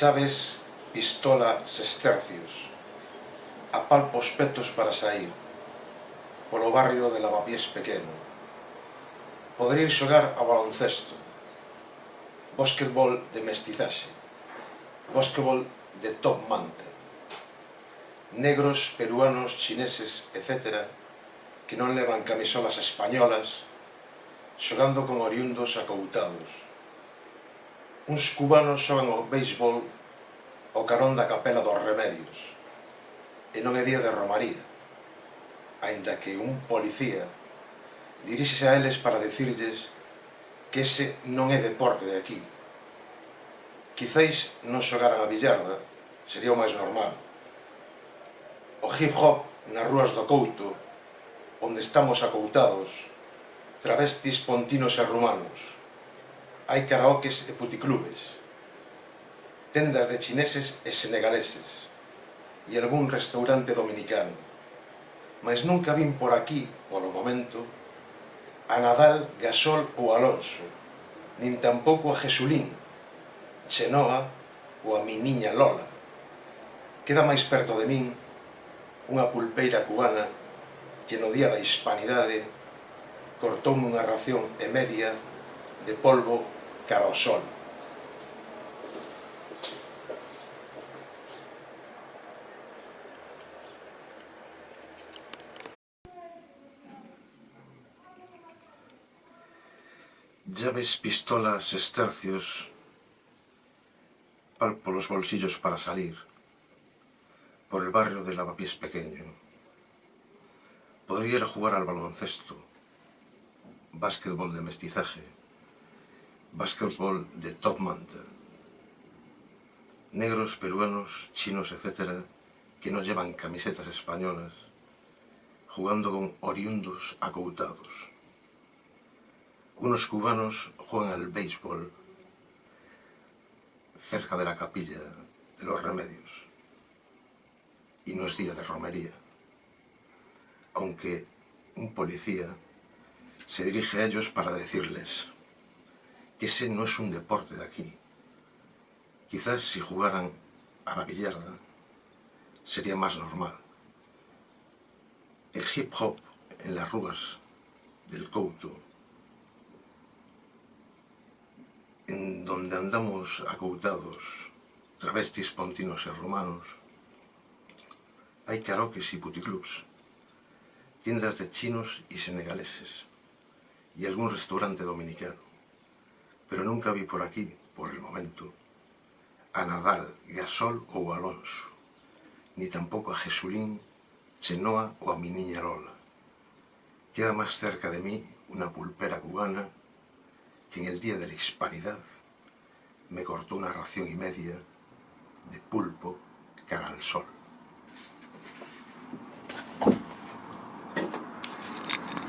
chaves, pistola, sestercios, a palpos petos para saír polo barrio de Lavapiés pequeno, poder ir xogar a baloncesto, básquetbol de mestizaxe, básquetbol de top manta, negros, peruanos, chineses, etc., que non levan camisolas españolas, xogando con oriundos acoutados. Uns cubanos xogan ao béisbol ao carón da capela dos Remedios, e non é día de romaría, aínda que un policía diríxese a eles para dicirlles que ese non é deporte de aquí. Quizáis non xogaran a billarda, sería o máis normal. O hip hop nas rúas do Couto, onde estamos acoutados, travestis pontinos e rumanos, hai karaokes e puticlubes, tendas de chineses e senegaleses, e algún restaurante dominicano, mas nunca vin por aquí, polo momento, a Nadal, Gasol ou Alonso, nin tampouco a Jesulín, Chenoa ou a mi niña Lola. Queda máis perto de min unha pulpeira cubana que no día da hispanidade cortoume unha ración e media de polvo cara ao sol. Llaves, pistolas, sestercios, palpo los bolsillos para salir por el barrio de Lavapiés pequeño. Podría ir a jugar al baloncesto, básquetbol de mestizaje, básquetbol de top manta, negros, peruanos, chinos, etc., que no llevan camisetas españolas, jugando con oriundos acoutados. Unos cubanos juegan al béisbol cerca de la capilla de los Remedios, y no es día de romería, aunque un policía se dirige a ellos para decirles que ese no es un deporte de aquí. Quizás si jugaran a la billarda sería más normal. El hip hop en las ruas del Couto, en donde andamos acoutados, travestis pontinos e rumanos, hay karaokes y puticlubs, tiendas de chinos y senegaleses, y algún restaurante dominicano. Pero nunca vi por aquí, por el momento, a Nadal, Gasol ou Alonso, ni tampoco a Jesulín, Chenoa o a mi niña Lola. Queda más cerca de mí una pulpera cubana que en el día de la hispanidad me cortó una ración y media de pulpo cara al sol.